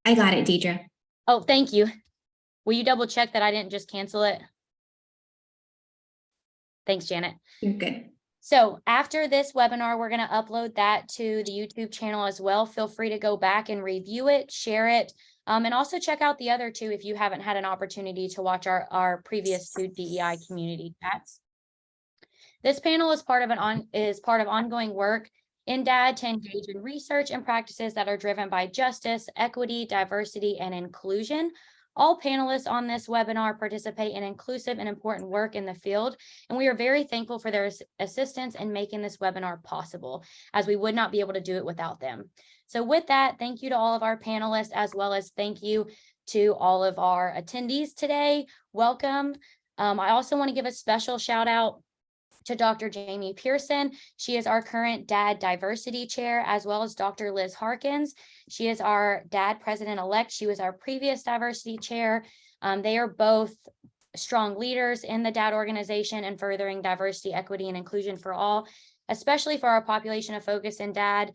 I got it, Deidre. Oh, thank you. Will you double check that I didn't just cancel it? Thanks, Janet. You're good. So after this webinar, we're going to upload that to the YouTube channel as well. Feel free to go back and review it, share it, and also check out the other two if you haven't had an opportunity to watch our previous two DEI community chats. This panel is part of ongoing work in DADD to engage in research and practices that are driven by justice, equity, diversity, and inclusion. All panelists on this webinar participate in inclusive and important work in the field, and we are very thankful for their assistance in making this webinar possible, as we would not be able to do it without them. So with that, thank you to all of our panelists, as well as thank you to all of our attendees today. Welcome. I also want to give a special shout out to Dr. Jamie Pearson. She is our current DADD Diversity Chair, as well as Dr. Liz Harkins. She is our DADD President-elect. She was our previous Diversity Chair. They are both strong leaders in the DADD organization and furthering diversity, equity, and inclusion for all, especially for our population of focus in DADD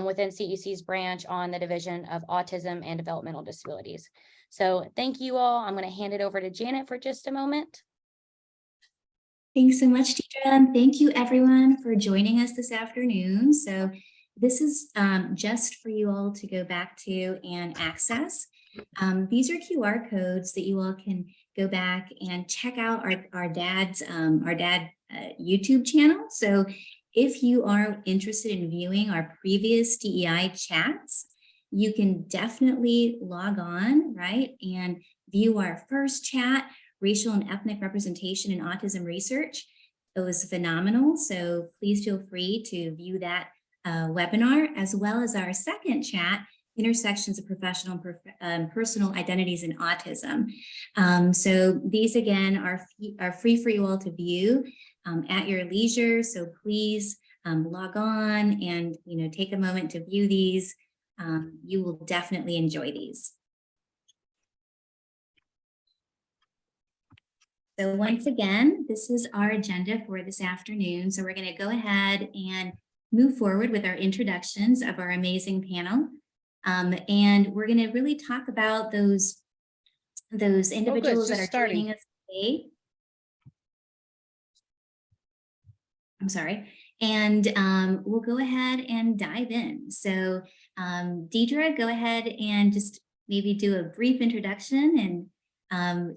within CEC's branch on the Division of Autism and Developmental Disabilities. So thank you all. I'm going to hand it over to Janet for just a moment. Thanks so much, Deidre, and thank you everyone for joining us this afternoon. So this is just for you all to go back to and access. These are QR codes that you all can go back and check out our DADD's YouTube channel. So if you are interested in viewing our previous DEI chats, you can definitely log on, right, and view our first chat, Racial and Ethnic Representation in Autism Research. It was phenomenal, so please feel free to view that webinar, as well as our second chat, Intersections of Professional and Personal Identities in Autism. So these, again, are free for you all to view at your leisure, so please log on and take a moment to view these. You will definitely enjoy these. So once again, this is our agenda for this afternoon. So we're going to go ahead and move forward with our introductions of our amazing panel. And we're going to really talk about those individuals that are joining us today. I'm sorry. And we'll go ahead and dive in. So Deidre, go ahead and just maybe do a brief introduction, and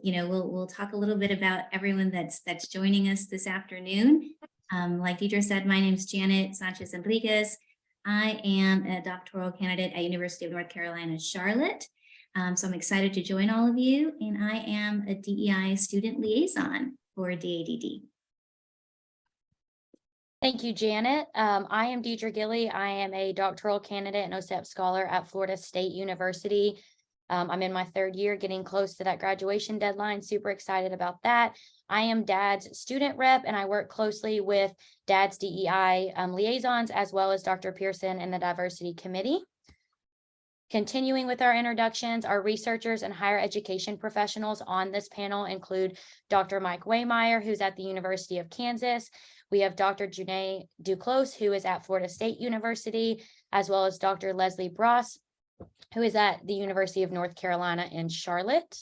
we'll talk a little bit about everyone that's joining us this afternoon. Like Deidre said, my name is Janet Sanchez. I am a doctoral candidate at University of North Carolina, Charlotte. So I'm excited to join all of you, and I am a DEI student liaison for DADD. Thank you, Janet. I am Deidre Gilley. I am a doctoral candidate and OSEP scholar at Florida State University. I'm in my third year, getting close to that graduation deadline. Super excited about that. I am DADD's student rep, and I work closely with DADD's DEI liaisons, as well as Dr. Pearson and the Diversity Committee. Continuing with our introductions, our researchers and higher education professionals on this panel include Dr. Mike Wehmeyer, who's at the University of Kansas. We have Dr. Junae Duclos, who is at Florida State University, as well as Dr. Leslie Bross, who is at the University of North Carolina in Charlotte.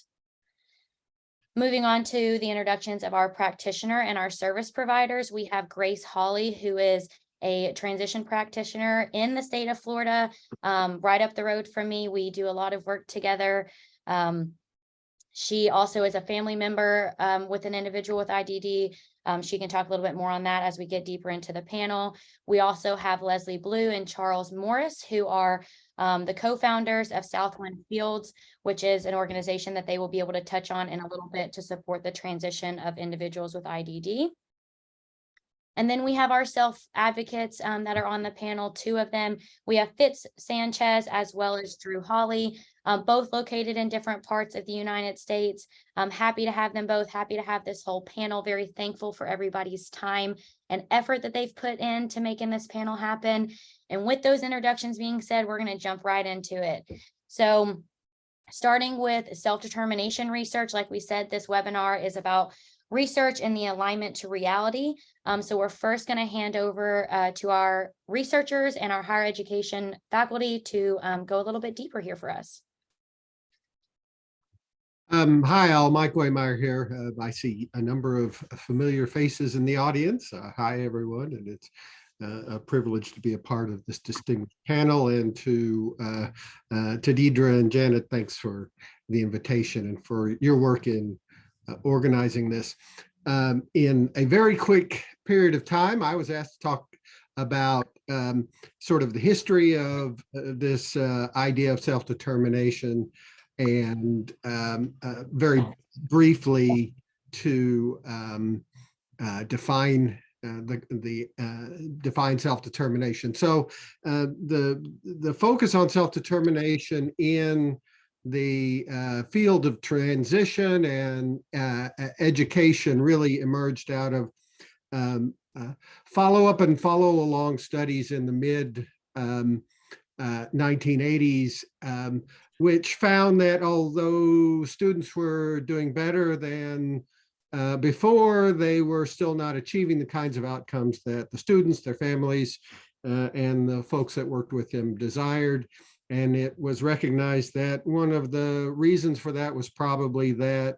Moving on to the introductions of our practitioner and our service providers, we have Grace Holley, who is a transition practitioner in the state of Florida, right up the road from me. We do a lot of work together. She also is a family member with an individual with IDD. She can talk a little bit more on that as we get deeper into the panel. We also have Leslie Bellieu and Charles Morris, who are the co-founders of Southwind Fields, which is an organization that they will be able to touch on in a little bit to support the transition of individuals with IDD. And then we have our self-advocates that are on the panel, two of them. We have Fitz Sanchez as well as Drew Holley, both located in different parts of the United States. I'm happy to have them both, happy to have this whole panel, very thankful for everybody's time and effort that they've put into making this panel happen. And with those introductions being said, we're going to jump right into it. So starting with self-determination research, like we said, this webinar is about research and the alignment to reality. So we're first going to hand over to our researchers and our higher education faculty to go a little bit deeper here for us. Hi, all. Mike Wehmeyer here. I see a number of familiar faces in the audience. Hi, everyone, and it's a privilege to be a part of this distinguished panel. And to Deidre and Janet, thanks for the invitation and for your work in organizing this. In a very quick period of time, I was asked to talk about sort of the history of this idea of self-determination, and very briefly to define define self-determination. So the focus on self-determination in the field of transition and education really emerged out of follow-up and follow-along studies in the mid 1980s, which found that although students were doing better than before, they were still not achieving the kinds of outcomes that the students, their families, and the folks that worked with them desired. And it was recognized that one of the reasons for that was probably that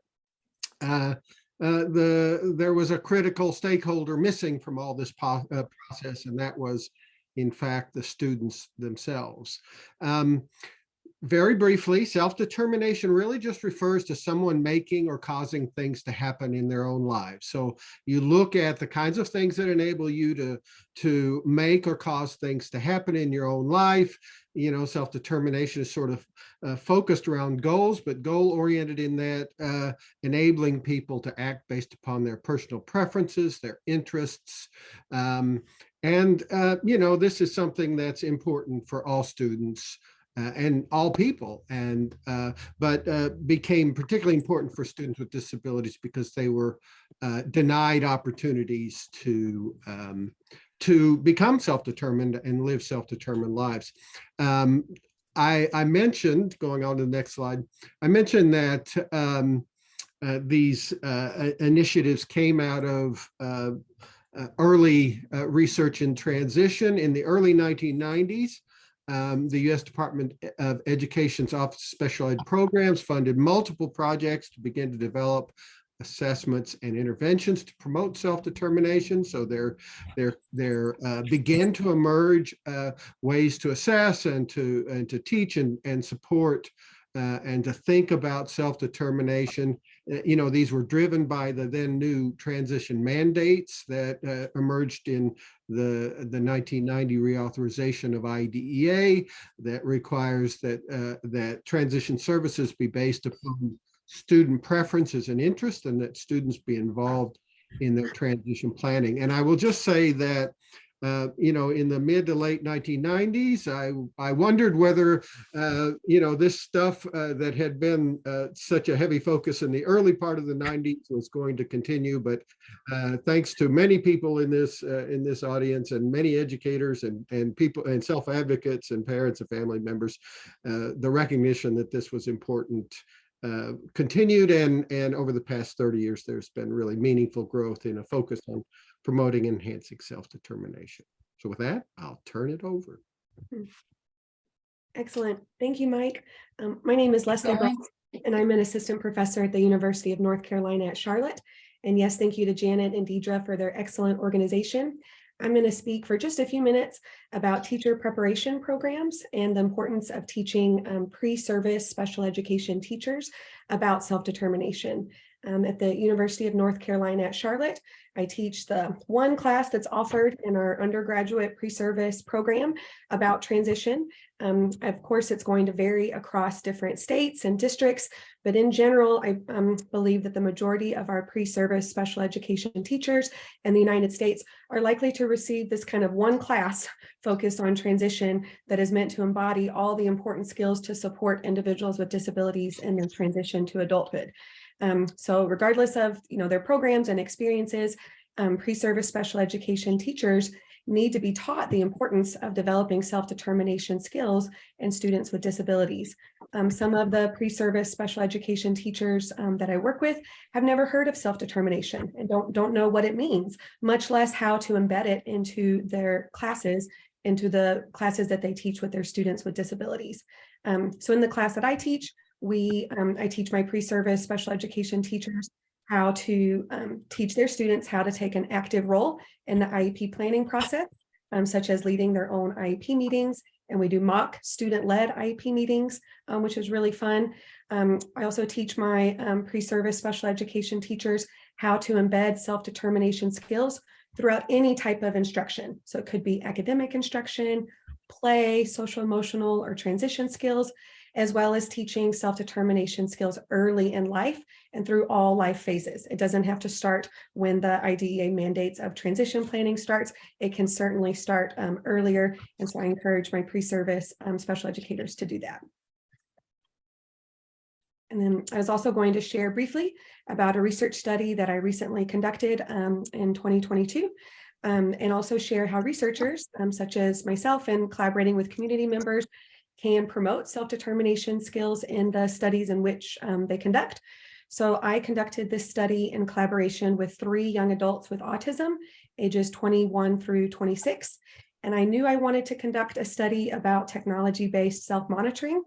there was a critical stakeholder missing from all this process, and that was, in fact, the students themselves. Very briefly, self-determination really just refers to someone making or causing things to happen in their own lives. So you look at the kinds of things that enable you to make or cause things to happen in your own life. You know, self-determination is sort of focused around goals, but goal-oriented in that enabling people to act based upon their personal preferences, their interests. You know, this is something that's important for all students and all people, and but became particularly important for students with disabilities because they were denied opportunities to become self-determined and live self-determined lives. I mentioned, going on to the next slide, I mentioned that these initiatives came out of early research in transition. In the early 1990s, the U.S. Department of Education's Office of Special Ed Programs funded multiple projects to begin to develop assessments and interventions to promote self-determination. So there began to emerge ways to assess and to teach and support and to think about self-determination. You know, these were driven by the then new transition mandates that emerged in the 1990 reauthorization of IDEA that requires that transition services be based upon student preferences and interest, and that students be involved in their transition planning. And I will just say that you know, in the mid to late 1990s, I wondered whether, you know, this stuff that had been such a heavy focus in the early part of the 90s was going to continue. But thanks to many people in this audience and many educators and people and self-advocates and parents and family members, the recognition that this was important continued, and over the past 30 years, there's been really meaningful growth in a focus on promoting and enhancing self-determination. So with that, I'll turn it over. Excellent. Thank you, Mike. My name is Leslie Brown, and I'm an assistant professor at the University of North Carolina at Charlotte. And yes, thank you to Janet and Deidre for their excellent organization. I'm going to speak for just a few minutes about teacher preparation programs and the importance of teaching pre-service special education teachers about self-determination. At the University of North Carolina at Charlotte, I teach the one class that's offered in our undergraduate pre-service program about transition. Of course, it's going to vary across different states and districts, but in general, I believe that the majority of our pre-service special education teachers in the United States are likely to receive this kind of one class focused on transition that is meant to embody all the important skills to support individuals with disabilities in their transition to adulthood. So regardless of their programs and experiences, pre-service special education teachers need to be taught the importance of developing self-determination skills in students with disabilities. Some of the pre-service special education teachers that I work with have never heard of self-determination and don't know what it means, much less how to embed it into their classes, into the classes that they teach with their students with disabilities. So in the class that I teach, I teach my pre-service special education teachers how to teach their students how to take an active role in the IEP planning process, such as leading their own IEP meetings. And we do mock student-led IEP meetings, which is really fun. I also teach my pre-service special education teachers how to embed self-determination skills throughout any type of instruction. So it could be academic instruction, play, social, emotional, or transition skills, as well as teaching self-determination skills early in life and through all life phases. It doesn't have to start when the IDEA mandates of transition planning starts. It can certainly start earlier. And so I encourage my pre-service special educators to do that. And then I was also going to share briefly about a research study that I recently conducted in 2022, and also share how researchers, such as myself and collaborating with community members, can promote self-determination skills in the studies in which they conduct. So I conducted this study in collaboration with 3 young adults with autism, ages 21 through 26. And I knew I wanted to conduct a study about technology-based self-monitoring,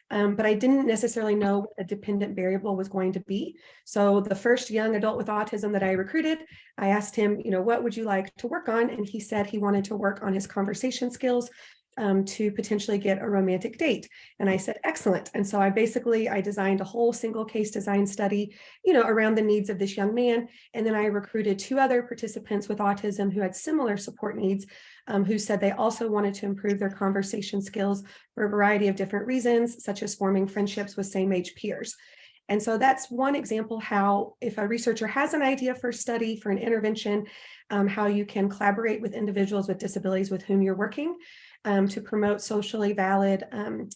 but I didn't necessarily know what a dependent variable was going to be. So the first young adult with autism that I recruited, I asked him, what would you like to work on? And he said he wanted to work on his conversation skills to potentially get a romantic date. And I said, excellent. And so I designed a whole single case design study, around the needs of this young man. And then I recruited 2 other participants with autism who had similar support needs, who said they also wanted to improve their conversation skills for a variety of different reasons, such as forming friendships with same-age peers. And so that's one example how, if a researcher has an idea for a study, for an intervention, how you can collaborate with individuals with disabilities with whom you're working to promote socially valid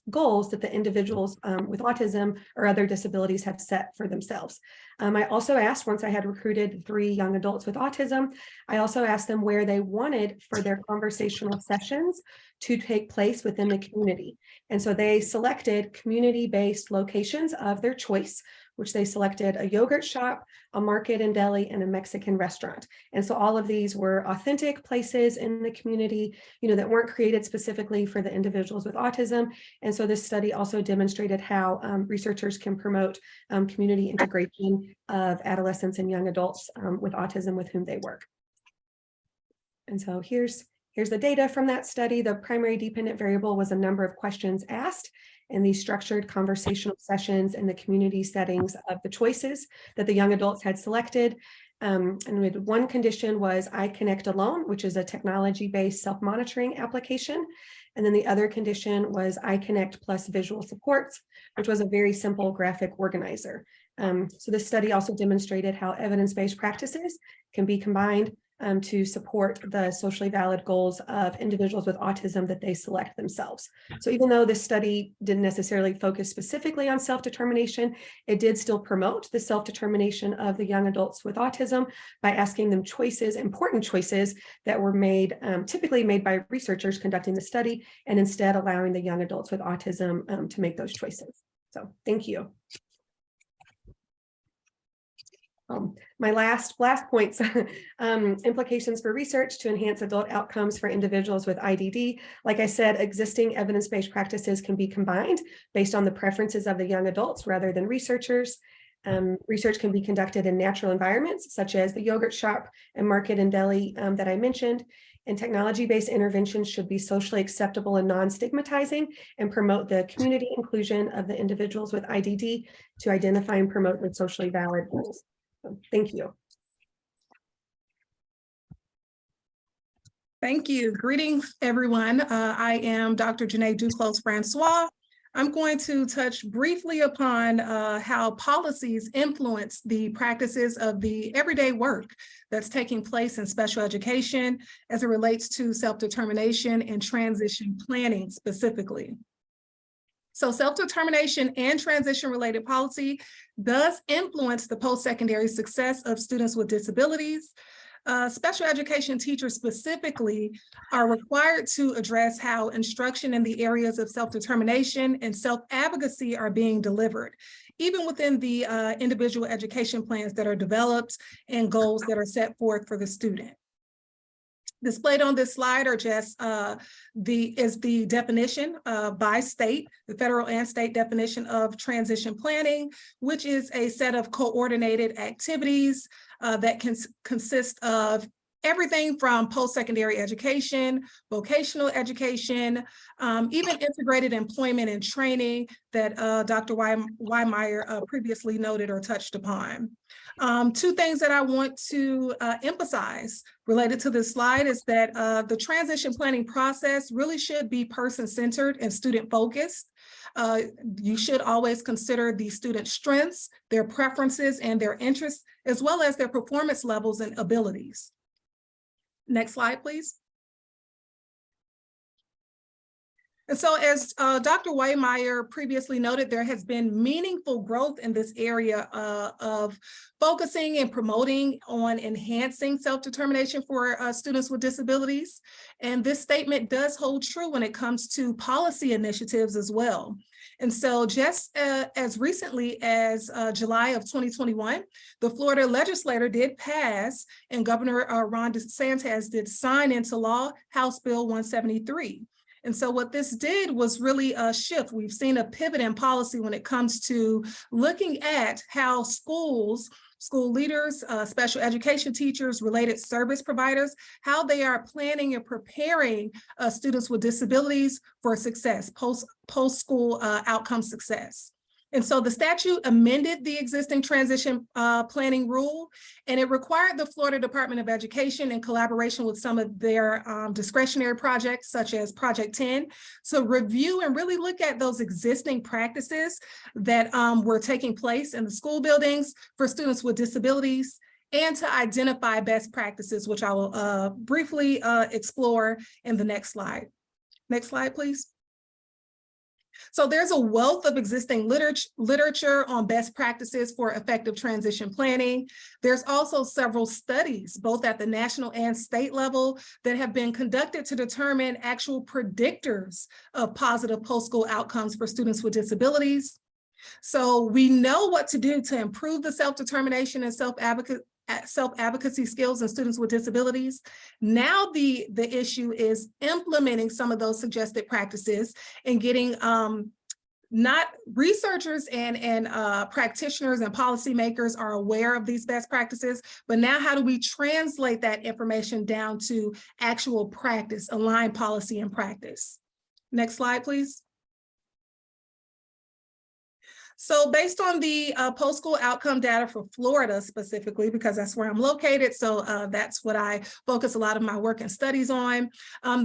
goals that the individuals with autism or other disabilities have set for themselves. I also asked, once I had recruited 3 young adults with autism, I also asked them where they wanted for their conversational sessions to take place within the community. And so they selected community-based locations of their choice, which they selected a yogurt shop, a market and deli, and a Mexican restaurant. And so all of these were authentic places in the community, that weren't created specifically for the individuals with autism. And so this study also demonstrated how researchers can promote community integration of adolescents and young adults with autism with whom they work. And so here's the data from that study. The primary dependent variable was a number of questions asked in these structured conversational sessions in the community settings of the choices that the young adults had selected. And one condition was I Connect Alone, which is a technology-based self-monitoring application. And then the other condition was I Connect plus visual supports, which was a very simple graphic organizer. So this study also demonstrated how evidence-based practices can be combined to support the socially valid goals of individuals with autism that they select themselves. So even though this study didn't necessarily focus specifically on self-determination, it did still promote the self-determination of the young adults with autism by asking them choices, important choices that were made, typically made by researchers conducting the study, and instead allowing the young adults with autism to make those choices. So thank you. My last points, implications for research to enhance adult outcomes for individuals with IDD. Like I said, existing evidence-based practices can be combined based on the preferences of the young adults rather than researchers. Research can be conducted in natural environments, such as the yogurt shop and market and deli that I mentioned. And technology-based interventions should be socially acceptable and non-stigmatizing and promote the community inclusion of the individuals with IDD to identify and promote the socially valid goals. Thank you. Thank you. Greetings, everyone. I am Dr. Janae Duclos Francois. I'm going to touch briefly upon how policies influence the practices of the everyday work that's taking place in special education as it relates to self-determination and transition planning specifically. So self-determination and transition-related policy does influence the post-secondary success of students with disabilities. Special education teachers specifically are required to address how instruction in the areas of self-determination and self-advocacy are being delivered, even within the individual education plans that are developed and goals that are set forth for the student. Displayed on this slide are just the definition by state, the federal and state definition of transition planning, which is a set of coordinated activities that can consist of everything from post-secondary education, vocational education, even integrated employment and training that Dr. Wehmeyer previously noted or touched upon. Two things that I want to emphasize related to this slide is that the transition planning process really should be person-centered and student-focused. You should always consider the student's strengths, their preferences, and their interests, as well as their performance levels and abilities. Next slide, please. And so as Dr. Wehmeyer previously noted, there has been meaningful growth in this area of focusing and promoting on enhancing self-determination for students with disabilities. And this statement does hold true when it comes to policy initiatives as well. And so just as recently as July of 2021, the Florida legislature did pass, and Governor Ron Sanchez did sign into law House Bill 173. And so what this did was really a shift. We've seen a pivot in policy when it comes to looking at how schools, school leaders, special education teachers, related service providers, how they are planning and preparing students with disabilities for success, post-school outcome success. And so the statute amended the existing transition planning rule, and it required the Florida Department of Education, in collaboration with some of their discretionary projects, such as Project 10, to review and really look at those existing practices that were taking place in the school buildings for students with disabilities, and to identify best practices, which I will briefly explore in the next slide. Next slide, please. So there's a wealth of existing literature on best practices for effective transition planning. There's also several studies, both at the national and state level, that have been conducted to determine actual predictors of positive post-school outcomes for students with disabilities. So we know what to do to improve the self-determination and self-advocacy skills in students with disabilities. Now the issue is implementing some of those suggested practices and getting not researchers and practitioners and policymakers are aware of these best practices, but now how do we translate that information down to actual practice, align policy and practice? Next slide, please. So based on the post-school outcome data for Florida specifically, because that's where I'm located, so that's what I focus a lot of my work and studies on,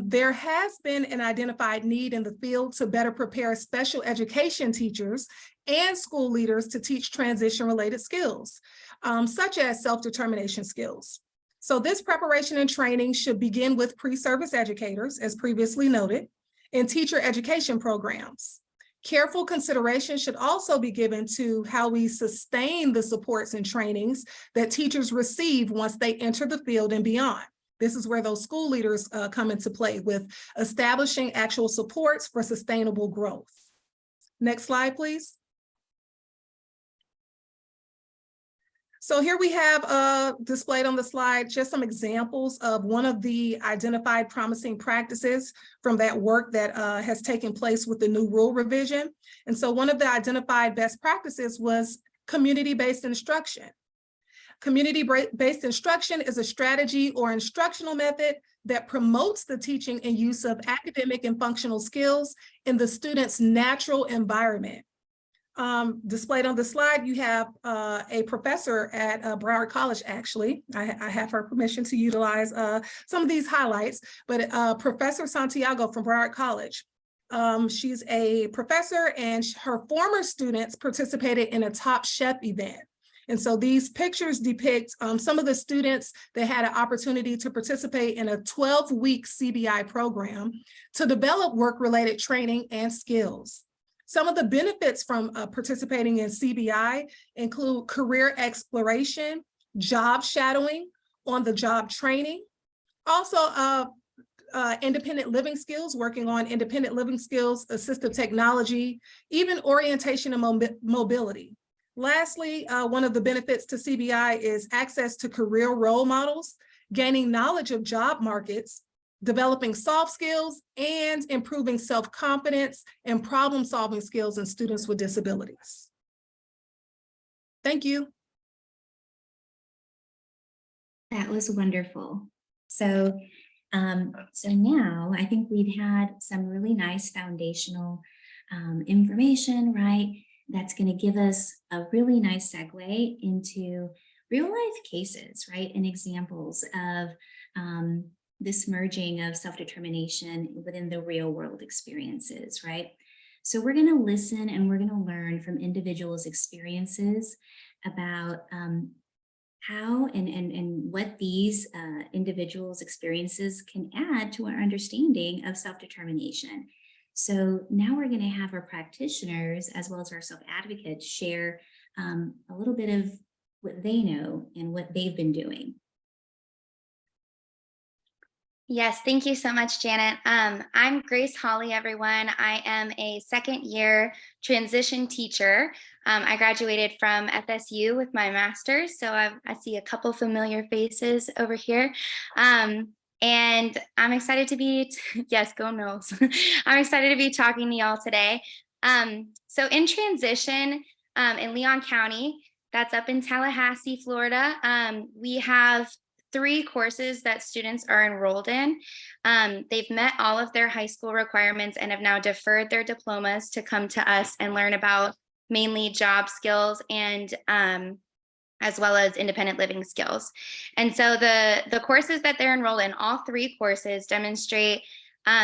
there has been an identified need in the field to better prepare special education teachers and school leaders to teach transition-related skills, such as self-determination skills. So this preparation and training should begin with pre-service educators, as previously noted, and teacher education programs. Careful consideration should also be given to how we sustain the supports and trainings that teachers receive once they enter the field and beyond. This is where those school leaders come into play with establishing actual supports for sustainable growth. Next slide, please. So here we have displayed on the slide just some examples of one of the identified promising practices from that work that has taken place with the new rule revision. And so one of the identified best practices was community-based instruction. Community-based instruction is a strategy or instructional method that promotes the teaching and use of academic and functional skills in the student's natural environment. Displayed on the slide, you have a professor at Broward College, actually. I have her permission to utilize some of these highlights, but Professor Santiago from Broward College. She's a professor, and her former students participated in a Top Chef event. And so these pictures depict some of the students that had an opportunity to participate in a 12-week CBI program to develop work-related training and skills. Some of the benefits from participating in CBI include career exploration, job shadowing, on-the-job training, also independent living skills, working on independent living skills, assistive technology, even orientation and mobility. Lastly, one of the benefits to CBI is access to career role models gaining knowledge of job markets, developing soft skills, and improving self-confidence and problem-solving skills in students with disabilities. Thank you. That was wonderful. So now I think we've had some really nice foundational information, right? That's going to give us a really nice segue into real life cases, right? And examples of this merging of self-determination within the real world experiences, right? So we're going to listen and we're going to learn from individuals' experiences about how and what these individuals' experiences can add to our understanding of self-determination. So now we're going to have our practitioners as well as our self-advocates share a little bit of what they know and what they've been doing. Yes, thank you so much, Janet. I'm Grace Holley, everyone. I am a second-year transition teacher. I graduated from FSU with my master's, so I see a couple familiar faces over here. And I'm excited to be, yes, go Knowles. I'm excited to be talking to y'all today. So in transition in Leon County, that's up in Tallahassee, Florida, we have 3 courses that students are enrolled in. They've met all of their high school requirements and have now deferred their diplomas to come to us and learn about mainly job skills and as well as independent living skills. And so the courses that they're enrolled in, all 3 courses demonstrate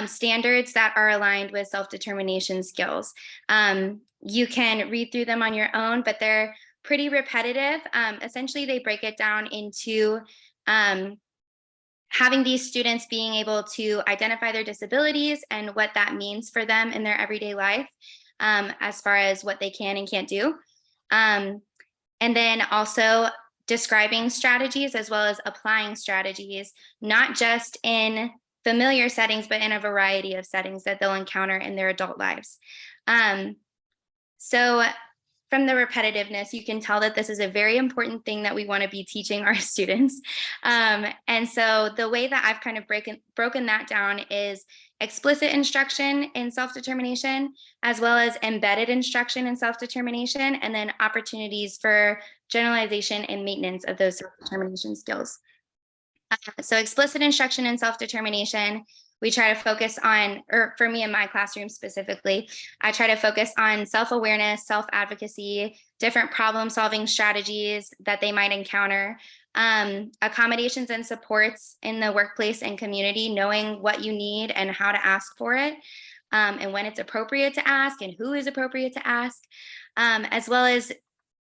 standards that are aligned with self-determination skills. You can read through them on your own, but they're pretty repetitive. Essentially, they break it down into having these students being able to identify their disabilities and what that means for them in their everyday life, as far as what they can and can't do. And then also describing strategies as well as applying strategies, not just in familiar settings, but in a variety of settings that they'll encounter in their adult lives. So from the repetitiveness, you can tell that this is a very important thing that we want to be teaching our students. And so the way that I've kind of broken that down is explicit instruction in self-determination, as well as embedded instruction in self-determination, and then opportunities for generalization and maintenance of those self-determination skills. So explicit instruction in self-determination, we try to focus on, or for me in my classroom specifically, I try to focus on self-awareness, self-advocacy, different problem-solving strategies that they might encounter, accommodations and supports in the workplace and community, knowing what you need and how to ask for it, and when it's appropriate to ask and who is appropriate to ask, as well as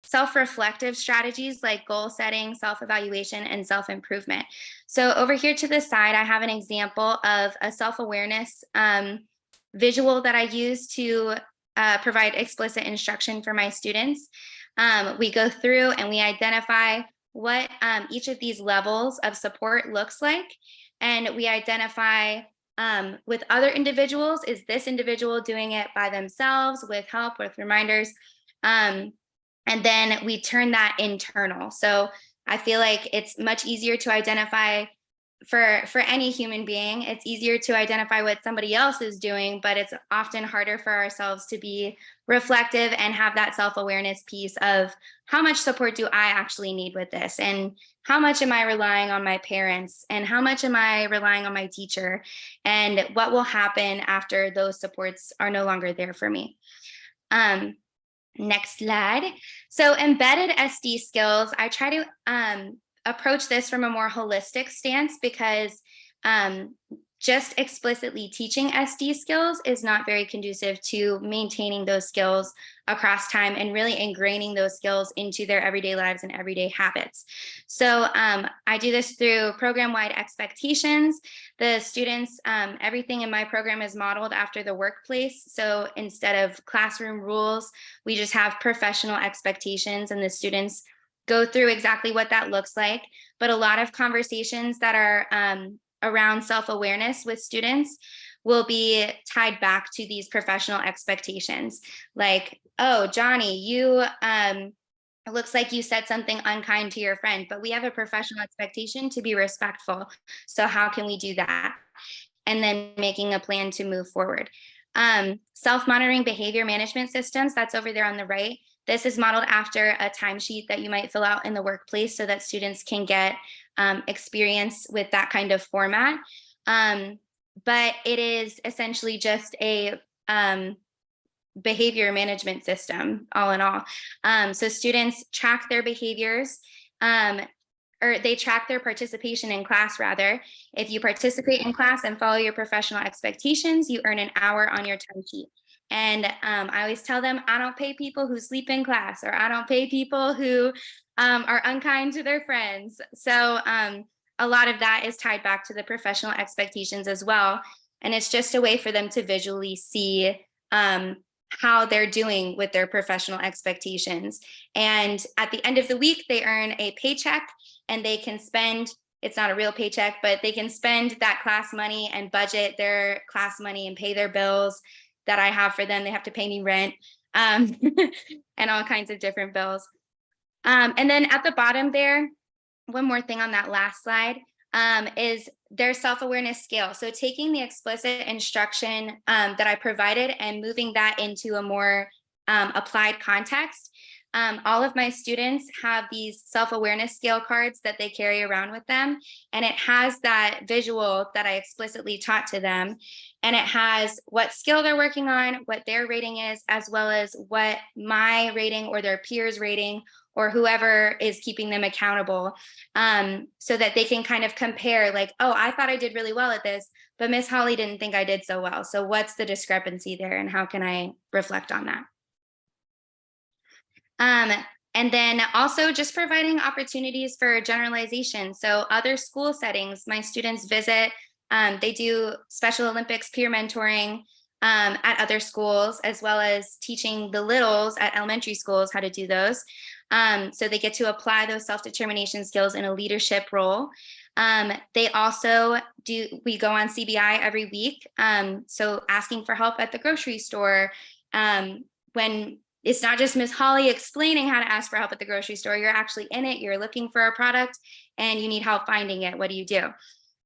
self-reflective strategies like goal setting, self-evaluation, and self-improvement. So over here to the side, I have an example of a self-awareness visual that I use to provide explicit instruction for my students. We go through and we identify what each of these levels of support looks like. And we identify with other individuals, is this individual doing it by themselves, with help, with reminders? And then we turn that internal. So I feel like it's much easier to identify for any human being. It's easier to identify what somebody else is doing, but it's often harder for ourselves to be reflective and have that self-awareness piece of how much support do I actually need with this? And how much am I relying on my parents? And how much am I relying on my teacher? And what will happen after those supports are no longer there for me? Next slide. So embedded SD skills, I try to approach this from a more holistic stance because just explicitly teaching SD skills is not very conducive to maintaining those skills across time and really ingraining those skills into their everyday lives and everyday habits. So I do this through program-wide expectations. The students, everything in my program is modeled after the workplace. So instead of classroom rules, we just have professional expectations, and the students go through exactly what that looks like. But a lot of conversations that are around self-awareness with students will be tied back to these professional expectations. Like, oh, Johnny, you it looks like you said something unkind to your friend, but we have a professional expectation to be respectful. So how can we do that? And then making a plan to move forward. Self-monitoring behavior management systems, that's over there on the right. This is modeled after a timesheet that you might fill out in the workplace so that students can get experience with that kind of format. But it is essentially just a behavior management system, all in all. So students track their behaviors, or they track their participation in class, rather. If you participate in class and follow your professional expectations, you earn an hour on your timesheet. And I always tell them, I don't pay people who sleep in class, or I don't pay people who are unkind to their friends. So a lot of that is tied back to the professional expectations as well. And it's just a way for them to visually see how they're doing with their professional expectations. And at the end of the week, they earn a paycheck, and they can spend, it's not a real paycheck, but they can spend that class money and budget their class money and pay their bills that I have for them. They have to pay me rent and all kinds of different bills. And then at the bottom there, one more thing on that last slide is their self-awareness scale. So taking the explicit instruction that I provided and moving that into a more applied context. All of my students have these self-awareness scale cards that they carry around with them, and it has that visual that I explicitly taught to them, and it has what skill they're working on, what their rating is, as well as what my rating or their peers rating or whoever is keeping them accountable, so that they can kind of compare, like, oh, I thought I did really well at this, but Miss Holley didn't think I did so well. So what's the discrepancy there, and how can I reflect on that? And then also just providing opportunities for generalization. So other school settings, my students visit, they do Special Olympics peer mentoring at other schools, as well as teaching the littles at elementary schools how to do those. So they get to apply those self-determination skills in a leadership role. They also we go on CBI every week. So asking for help at the grocery store, when it's not just Miss Holley explaining how to ask for help at the grocery store, you're actually in it, you're looking for a product and you need help finding it. What do you do?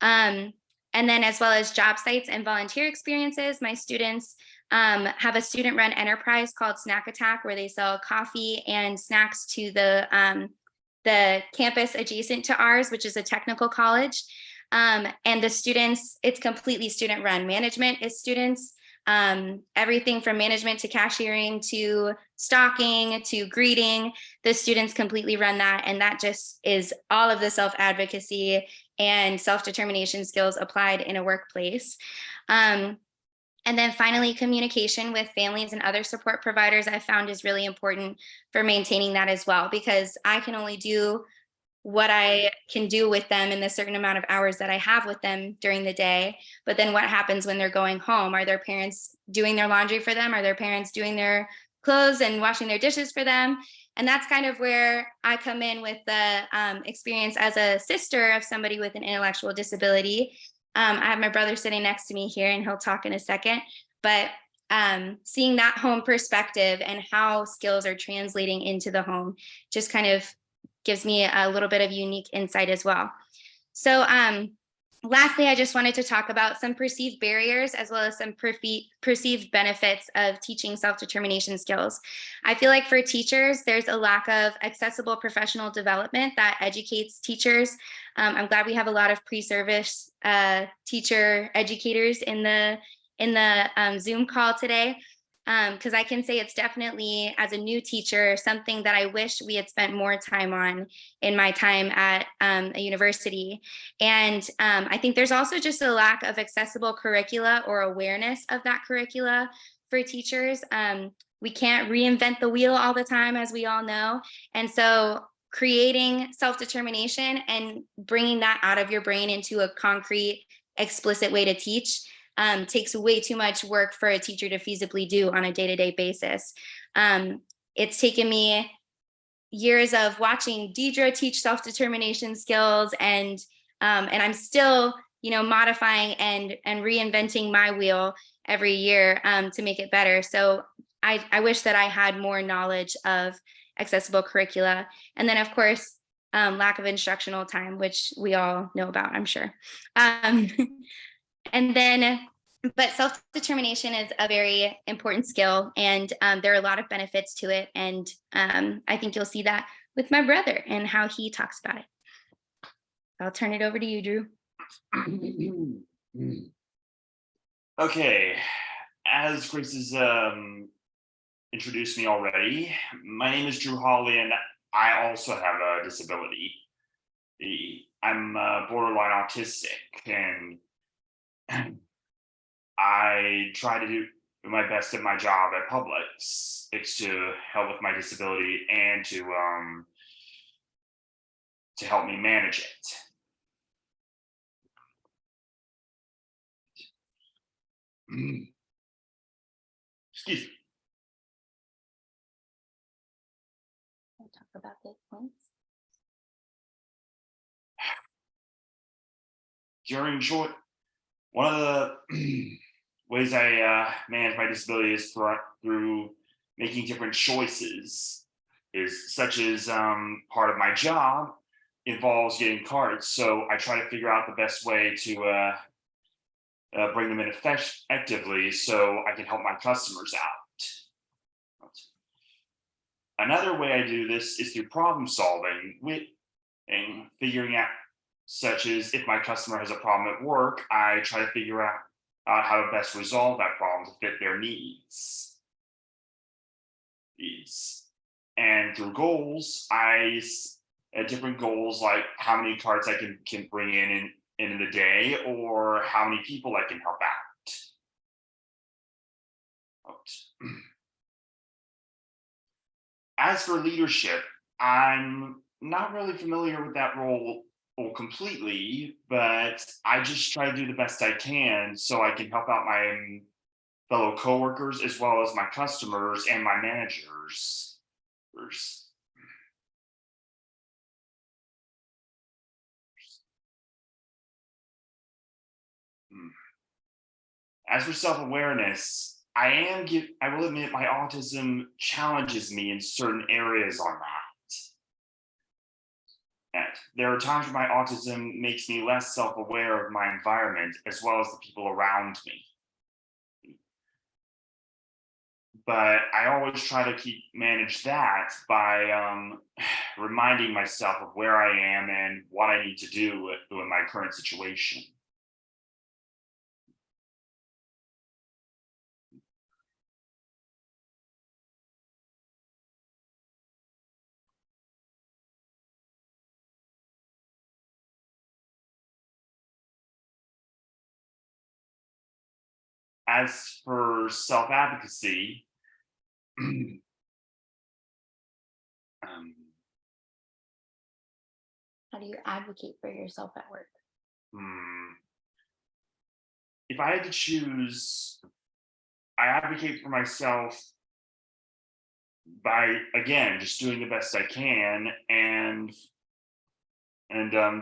And then as well as job sites and volunteer experiences, my students have a student-run enterprise called Snack Attack, where they sell coffee and snacks to the campus adjacent to ours, which is a technical college. And the students, it's completely student-run. Management is students. Everything from management to cashiering to stocking to greeting, the students completely run that, and that just is all of the self-advocacy and self-determination skills applied in a workplace. And then finally, communication with families and other support providers I found is really important for maintaining that as well, because I can only do what I can do with them in the certain amount of hours that I have with them during the day. But then what happens when they're going home? Are their parents doing their laundry for them? Are their parents doing their clothes and washing their dishes for them? And that's kind of where I come in with the experience as a sister of somebody with an intellectual disability. I have my brother sitting next to me here, and he'll talk in a second. But seeing that home perspective and how skills are translating into the home just kind of gives me a little bit of unique insight as well. So lastly, I just wanted to talk about some perceived barriers as well as some perceived benefits of teaching self-determination skills. I feel like for teachers, there's a lack of accessible professional development that educates teachers. I'm glad we have a lot of pre-service teacher educators in the Zoom call today. Because I can say it's definitely, as a new teacher, something that I wish we had spent more time on in my time at a university. And I think there's also just a lack of accessible curricula or awareness of that curricula for teachers. We can't reinvent the wheel all the time, as we all know. And so creating self-determination and bringing that out of your brain into a concrete, explicit way to teach takes way too much work for a teacher to feasibly do on a day-to-day basis. It's taken me years of watching Deidre teach self-determination skills, and I'm still, modifying and reinventing my wheel every year to make it better. So I wish that I had more knowledge of accessible curricula. And then, of course, lack of instructional time, which we all know about, I'm sure. And then, but self-determination is a very important skill, and there are a lot of benefits to it. And I think you'll see that with my brother and how he talks about it. I'll turn it over to you, Drew. Okay, as Grace has introduced me already, my name is Drew Holley, and I also have a disability. I'm borderline autistic, and I try to do my best at my job at Publix. It's to help with my disability and to help me manage it. Excuse me. I'll talk about this once. One of the ways I manage my disability is through making different choices, such as part of my job involves getting cards. So I try to figure out the best way to bring them in effectively so I can help my customers out. Another way I do this is through problem solving and figuring out, such as if my customer has a problem at work, I try to figure out how to best resolve that problem to fit their needs. And through goals, different goals like how many cards I can bring in the day, or how many people I can help out. As for leadership, I'm not really familiar with that role completely, but I just try to do the best I can so I can help out my fellow coworkers as well as my customers and my managers. As for self-awareness, I will admit my autism challenges me in certain areas on that. And there are times where my autism makes me less self-aware of my environment as well as the people around me. But I always try to manage that by reminding myself of where I am and what I need to do in my current situation. As for self-advocacy, How do you advocate for yourself at work? If I had to choose, I advocate for myself by, again, just doing the best I can and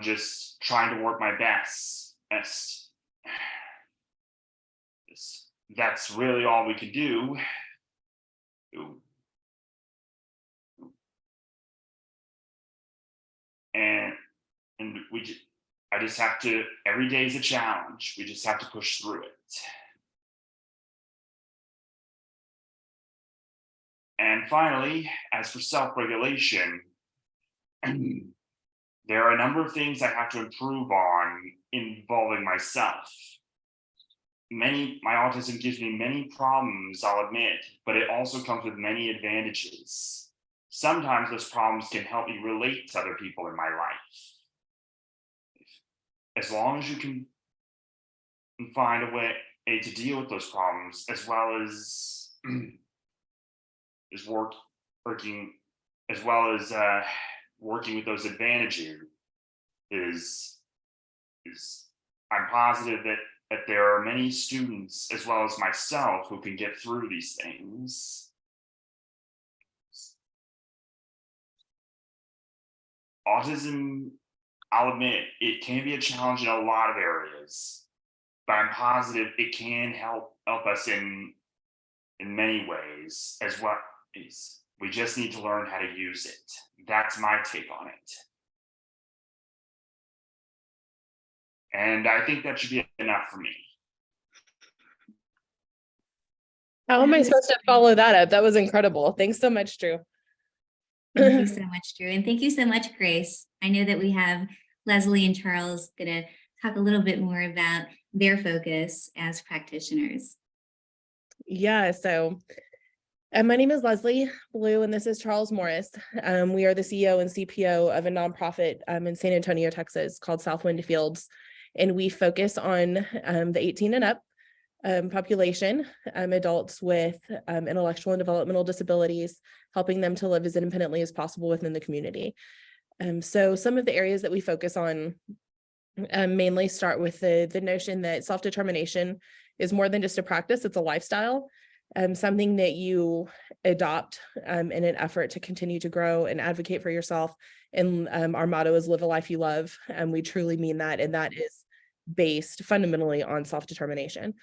just trying to work my best. That's really all we can do. And I just have to, every day is a challenge. We just have to push through it. And finally, as for self-regulation, there are a number of things I have to improve on involving myself. My autism gives me many problems, I'll admit, but it also comes with many advantages. Sometimes those problems can help me relate to other people in my life. As long as you can find a way to deal with those problems, as well as working with those advantages, I'm positive that there are many students as well as myself who can get through these things. Autism, I'll admit, it can be a challenge in a lot of areas, but I'm positive it can help us in many ways as well. We just need to learn how to use it. That's my take on it. And I think that should be enough for me. How am I supposed to follow that up? That was incredible. Thanks so much, Drew. Thank you so much, Drew. And thank you so much, Grace. I know that we have Leslie and Charles going to talk a little bit more about their focus as practitioners. Yeah, so my name is Leslie Bellieu, and this is Charles Morris. We are the CEO and CPO of a nonprofit in San Antonio, Texas called Southwind Fields. And we focus on the 18 and up population, adults with intellectual and developmental disabilities, helping them to live as independently as possible within the community. So some of the areas that we focus on mainly start with the notion that self-determination is more than just a practice, it's a lifestyle, something that you adopt in an effort to continue to grow and advocate for yourself. And our motto is live a life you love. And we truly mean that. And that is based fundamentally on self-determination.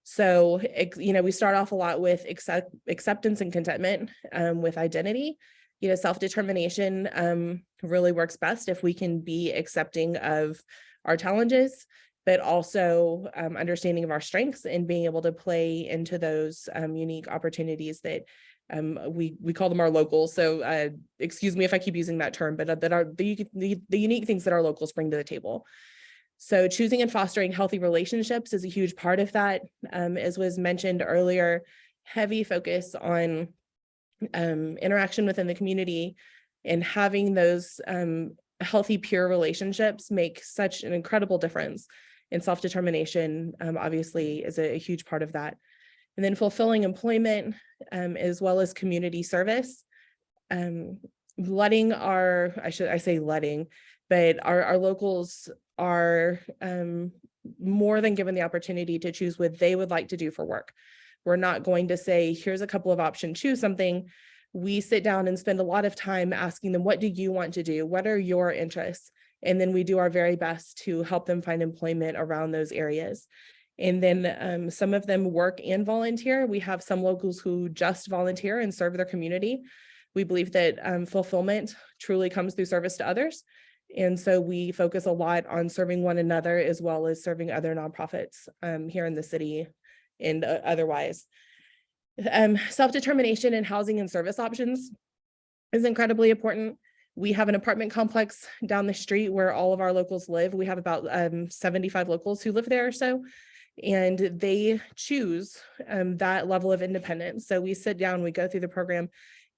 So, we start off a lot with acceptance and contentment with identity. Self-determination really works best if we can be accepting of our challenges, but also understanding of our strengths and being able to play into those unique opportunities that we call them our locals. So excuse me if I keep using that term, but that are the unique things that our locals bring to the table. So choosing and fostering healthy relationships is a huge part of that. As was mentioned earlier, heavy focus on interaction within the community, and having those healthy, pure relationships make such an incredible difference. And self-determination obviously is a huge part of that. And then fulfilling employment as well as community service, letting our locals are more than given the opportunity to choose what they would like to do for work. We're not going to say, here's a couple of options, choose something. We sit down and spend a lot of time asking them, what do you want to do? What are your interests? And then we do our very best to help them find employment around those areas. And then some of them work and volunteer. We have some locals who just volunteer and serve their community. We believe that fulfillment truly comes through service to others. And so we focus a lot on serving one another as well as serving other nonprofits here in the city and otherwise. Self-determination and housing and service options is incredibly important. We have an apartment complex down the street where all of our locals live. We have about 75 locals who live there or so, and they choose that level of independence. So we sit down, we go through the program,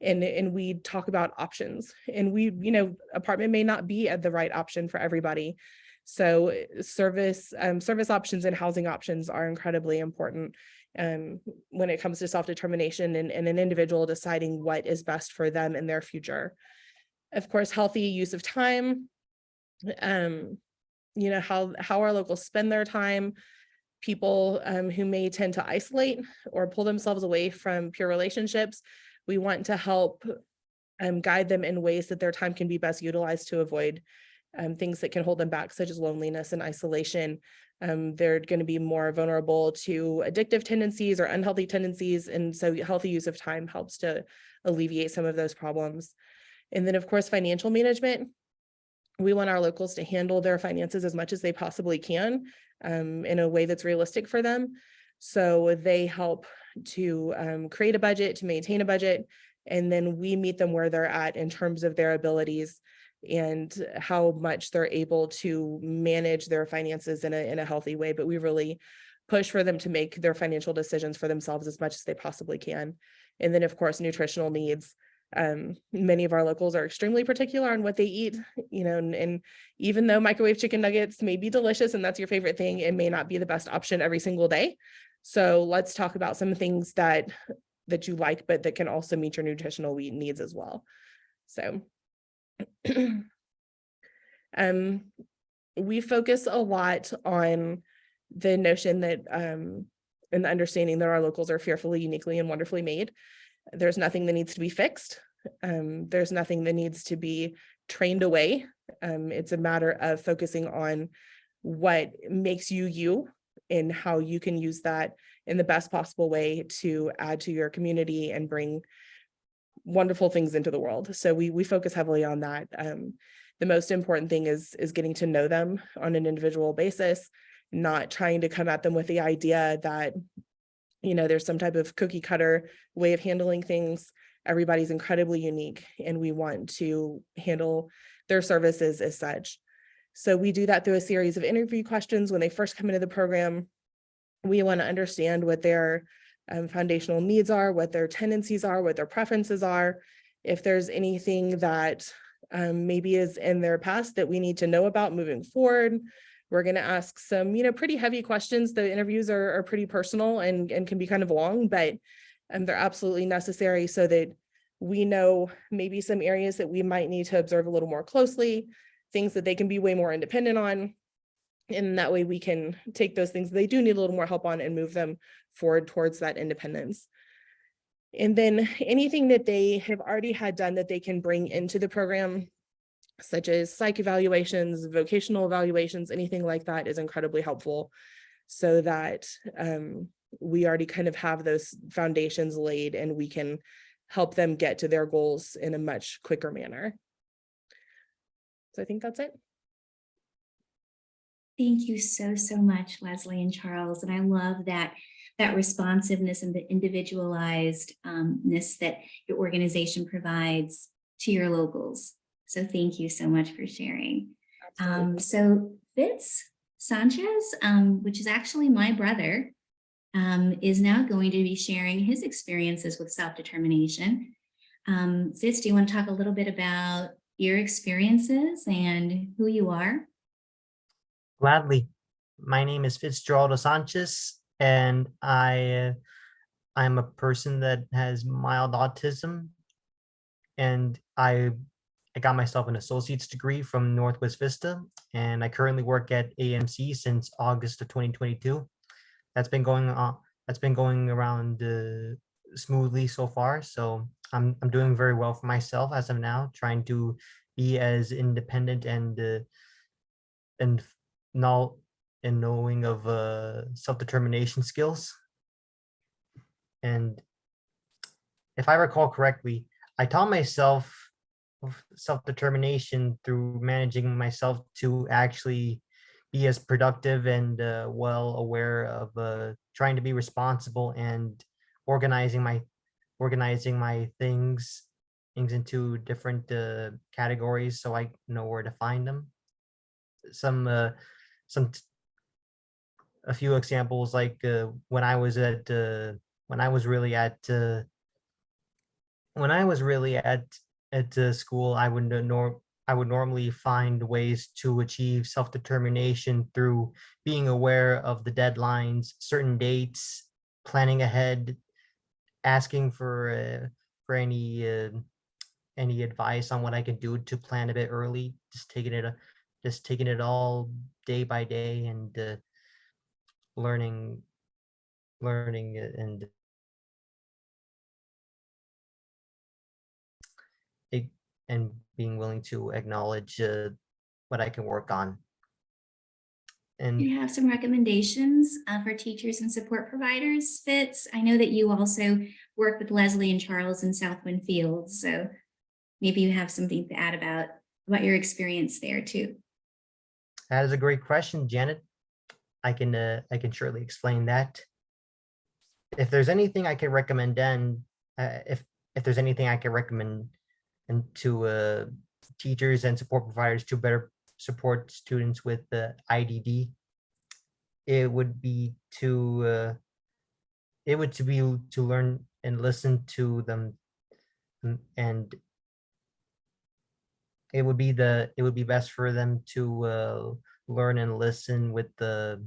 and we talk about options. And apartment may not be the right option for everybody. So service options and housing options are incredibly important when it comes to self-determination and an individual deciding what is best for them in their future. Of course, healthy use of time, how our locals spend their time, people who may tend to isolate or pull themselves away from peer relationships. We want to help guide them in ways that their time can be best utilized to avoid things that can hold them back, such as loneliness and isolation. They're going to be more vulnerable to addictive tendencies or unhealthy tendencies. And so healthy use of time helps to alleviate some of those problems. And then, of course, financial management. We want our locals to handle their finances as much as they possibly can in a way that's realistic for them. So they help to create a budget, to maintain a budget, and then we meet them where they're at in terms of their abilities and how much they're able to manage their finances in a healthy way. But we really push for them to make their financial decisions for themselves as much as they possibly can. And then, of course, nutritional needs. Many of our locals are extremely particular on what they eat, and even though microwave chicken nuggets may be delicious and that's your favorite thing, it may not be the best option every single day. So let's talk about some things that you like, but that can also meet your nutritional needs as well. So we focus a lot on the notion that and the understanding that our locals are fearfully, uniquely, and wonderfully made. There's nothing that needs to be fixed. There's nothing that needs to be trained away. It's a matter of focusing on what makes you you and how you can use that in the best possible way to add to your community and bring wonderful things into the world. So we focus heavily on that. The most important thing is getting to know them on an individual basis, not trying to come at them with the idea that, you know, there's some type of cookie cutter way of handling things. Everybody's incredibly unique, and we want to handle their services as such. So we do that through a series of interview questions when they first come into the program. We want to understand what their foundational needs are, what their tendencies are, what their preferences are. If there's anything that maybe is in their past that we need to know about moving forward. We're going to ask some, you know, pretty heavy questions. The interviews are pretty personal and can be kind of long, but they're absolutely necessary so that we know maybe some areas that we might need to observe a little more closely, things that they can be way more independent on. And that way we can take those things they do need a little more help on and move them forward towards that independence. And then anything that they have already had done that they can bring into the program, such as psych evaluations, vocational evaluations, anything like that is incredibly helpful so that we already kind of have those foundations laid and we can help them get to their goals in a much quicker manner. So I think that's it. Thank you so much, Leslie and Charles. And I love that responsiveness and the individualizedness that your organization provides to your locals. So thank you so much for sharing. So Fitz Sanchez, which is actually my brother, is now going to be sharing his experiences with self-determination. Fitz, do you want to talk a little bit about your experiences and who you are? Gladly. My name is Fitz Sanchez, and I'm a person that has mild autism, and I got myself an associate's degree from Northwest Vista, and I currently work at AMC since August of 2022. That's been going around smoothly so far. So I'm doing very well for myself as of now, trying to be as independent and knowing of self-determination skills. And if I recall correctly, I taught myself self-determination through managing myself to actually be as productive and well aware of trying to be responsible and organizing my things into different categories so I know where to find them. A few examples, like when I was really at school, I would normally find ways to achieve self-determination through being aware of the deadlines, certain dates, planning ahead, asking for any advice on what I can do to plan a bit early, just taking it all day by day and learning and being willing to acknowledge what I can work on. And Do you have some recommendations for teachers and support providers, Fitz? I know that you also work with Leslie and Charles in Southwind Fields, so maybe you have something to add about your experience there too. that is a great question, Janet. I can surely explain that. If there's anything I can recommend, if there's anything I can recommend and to teachers and support providers to better support students with the IDD, it would be to learn and listen to them, and it would be best for them to learn and listen with the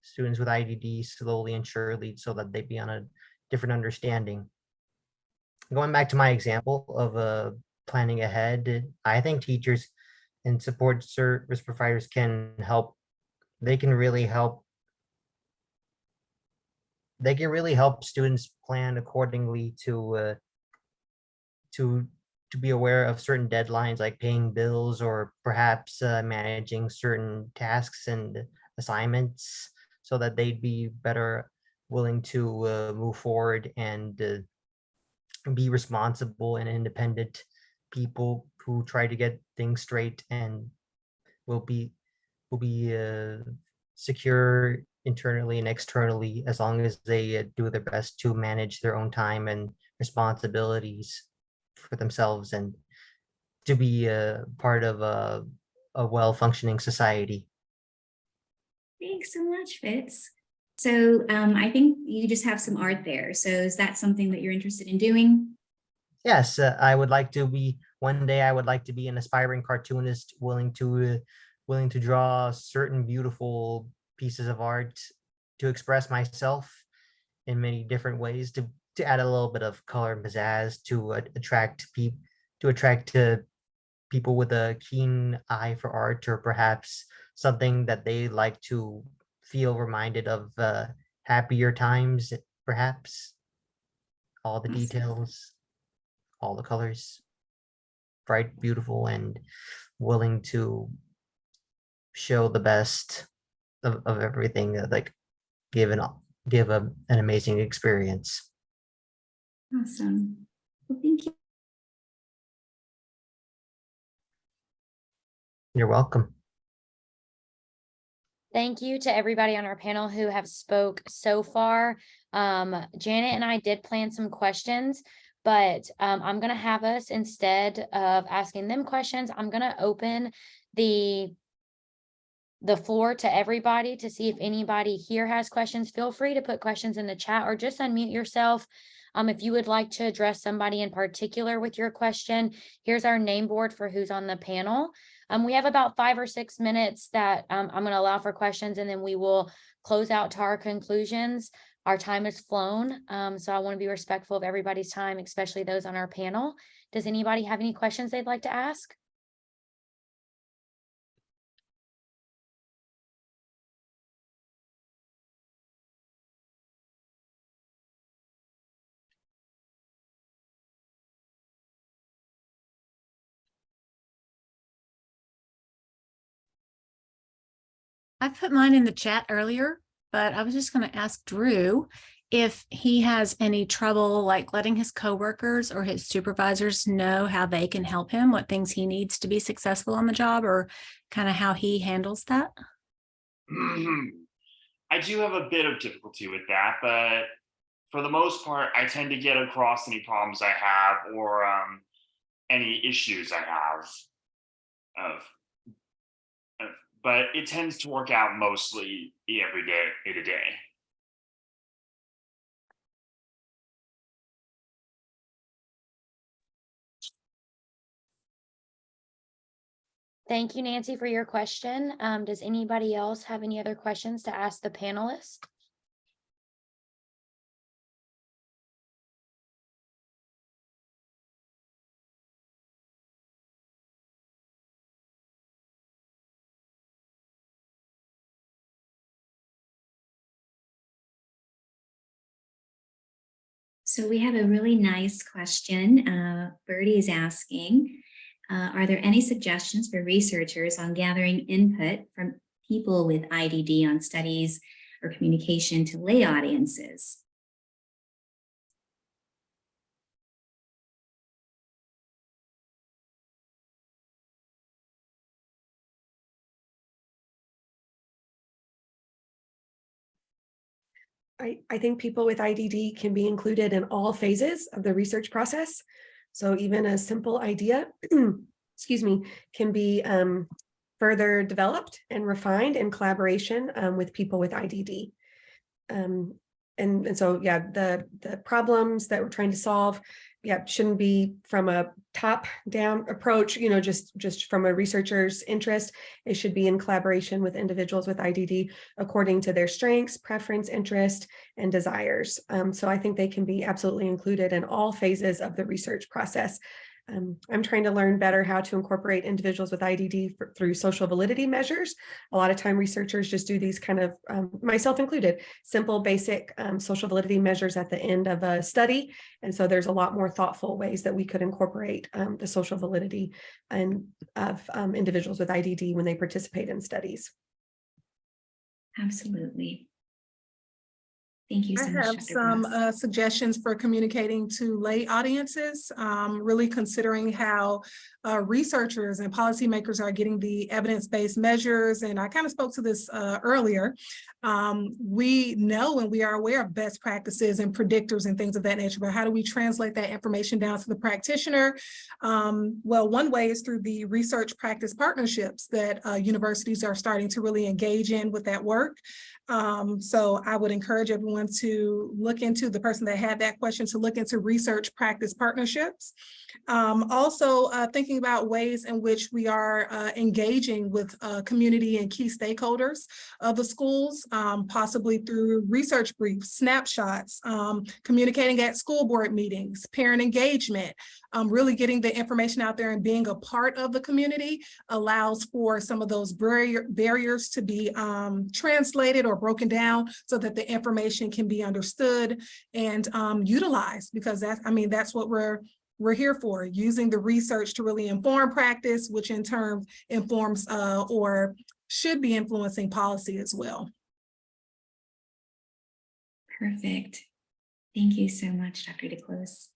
students with IDD slowly and surely, so that they be on a different understanding. Going back to my example of planning ahead, I think teachers and support service providers can help. They can really help students plan accordingly to be aware of certain deadlines, like paying bills or perhaps managing certain tasks and assignments, so that they'd be better willing to move forward and be responsible and independent people who try to get things straight and will be secure internally and externally, as long as they do their best to manage their own time and responsibilities for themselves, and to be a part of a well-functioning society. Thanks so much, Fitz. So I think you just have some art there. So is that something that you're interested in doing? Yes, I would like to be, one day I would like to be an aspiring cartoonist, willing to draw certain beautiful pieces of art to express myself in many different ways, to add a little bit of color and pizzazz, to attract people with a keen eye for art, or perhaps something that they like to feel reminded of happier times, perhaps. All the Awesome. details, all the colors, bright, beautiful, and willing to show the best of everything, like give an amazing experience. Awesome. Well, thank you. You're welcome. Thank you to everybody on our panel who have spoke so far. Janet and I did plan some questions, but I'm going to have us, instead of asking them questions, I'm going to open the floor to everybody to see if anybody here has questions. Feel free to put questions in the chat or just unmute yourself. If you would like to address somebody in particular with your question, here's our name board for who's on the panel. We have about 5 or 6 minutes that I'm going to allow for questions, and then we will close out to our conclusions. Our time has flown, so I want to be respectful of everybody's time, especially those on our panel. Does anybody have any questions they'd like to ask? I put mine in the chat earlier, but I was just going to ask Drew if he has any trouble like letting his coworkers or his supervisors know how they can help him, what things he needs to be successful on the job, or kind of how he handles that. I do have a bit of difficulty with that, but for the most part, I tend to get across any problems I have, or any issues I have but it tends to work out mostly every day, day to day. Thank you, Nancy, for your question. Does anybody else have any other questions to ask the panelists? So we have a really nice question. Birdie is asking, are there any suggestions for researchers on gathering input from people with IDD on studies or communication to lay audiences? I think people with IDD can be included in all phases of the research process. So even a simple idea, excuse me, can be further developed and refined in collaboration with people with IDD. And so, yeah, the problems that we're trying to solve, shouldn't be from a top-down approach, just from a researcher's interest. It should be in collaboration with individuals with IDD according to their strengths, preference, interest, and desires. So I think they can be absolutely included in all phases of the research process. I'm trying to learn better how to incorporate individuals with IDD through social validity measures. A lot of time researchers just do these kind of, myself included, simple, basic social validity measures at the end of a study. And so there's a lot more thoughtful ways that we could incorporate the social validity of individuals with IDD when they participate in studies. Absolutely. Thank you I so much, have Dr. some Bloss. suggestions for communicating to lay audiences, really considering how researchers and policymakers are getting the evidence-based measures. And I kind of spoke to this earlier. We know and we are aware of best practices and predictors and things of that nature, but how do we translate that information down to the practitioner? Well, one way is through the research practice partnerships that universities are starting to really engage in with that work. So I would encourage everyone to look into, the person that had that question, to look into research practice partnerships. Also thinking about ways in which we are engaging with community and key stakeholders of the schools, possibly through research briefs, snapshots, communicating at school board meetings, parent engagement, really getting the information out there and being a part of the community allows for some of those barriers to be translated or broken down so that the information can be understood and utilized, because that's what we're here for, using the research to really inform practice, which in turn informs or should be influencing policy as well. Perfect. Thank you so much, Dr. Duclos.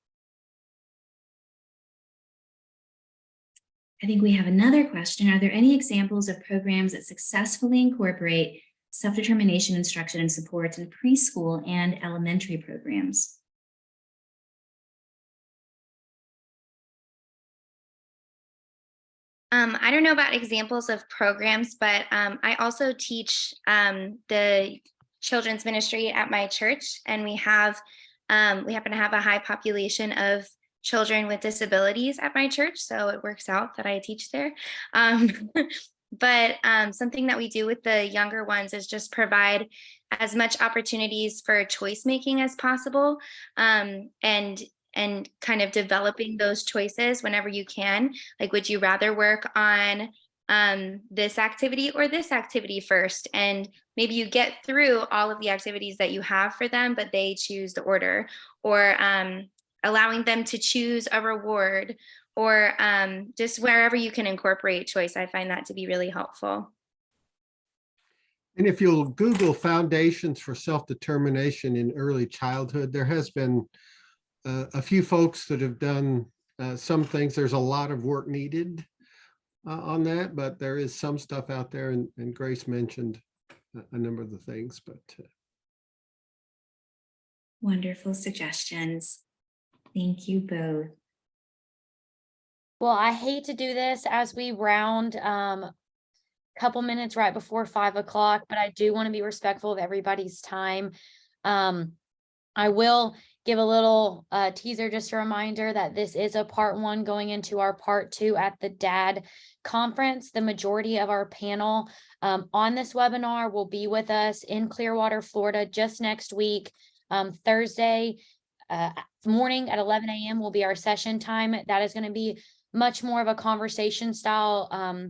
I think we have another question. Are there any examples of programs that successfully incorporate self-determination instruction and supports in preschool and elementary programs? I don't know about examples of programs, but I also teach the children's ministry at my church, and we happen to have a high population of children with disabilities at my church, so it works out that I teach there. But something that we do with the younger ones is just provide as much opportunities for choice making as possible, and kind of developing those choices whenever you can. Like, would you rather work on this activity or this activity first? And maybe you get through all of the activities that you have for them, but they choose the order, or allowing them to choose a reward, or just wherever you can incorporate choice. I find that to be really helpful. And if you'll Google Foundations for Self-Determination in Early Childhood, there has been a few folks that have done some things. There's a lot of work needed on that, but there is some stuff out there, and Grace mentioned a number of the things. But Wonderful suggestions. Thank you both. Well, I hate to do this as we round couple minutes right before 5 o'clock, but I do want to be respectful of everybody's time. I will give a little teaser, just a reminder that this is a part 1 going into our part 2 at the DADD conference. The majority of our panel on this webinar will be with us in Clearwater, Florida, just next week. Thursday morning at 11 a.m. will be our session time. That is going to be much more of a conversation style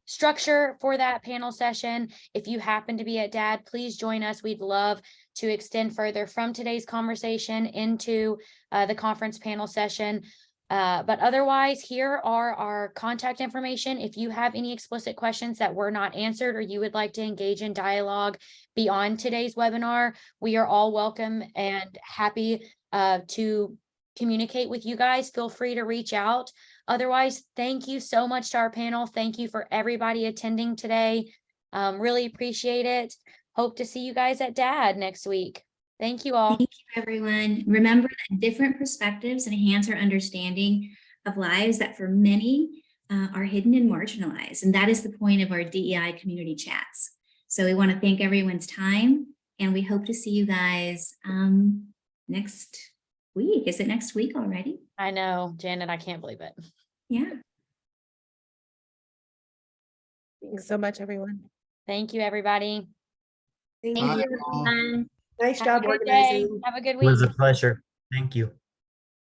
structure for that panel session. If you happen to be at DADD, please join us. We'd love to extend further from today's conversation into the conference panel session. But otherwise, here are our contact information. If you have any explicit questions that were not answered, or you would like to engage in dialogue beyond today's webinar, we are all welcome and happy to communicate with you guys. Feel free to reach out. Otherwise, thank you so much to our panel. Thank you for everybody attending today. Really appreciate it. Hope to see you guys at DADD next week. Thank you all. Thank you, everyone. Remember that different perspectives enhance our understanding of lives that for many are hidden and marginalized. And that is the point of our DEI community chats. So we want to thank everyone's time, and we hope to see you guys next week. Is it next week already? I know, Janet, I can't believe it. Yeah. Thanks so much, everyone. Thank you, everybody. Thank Bye, you. all. Nice Have job a good day. organizing. Have a good It was week. a pleasure. Thank you.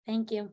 Thank you.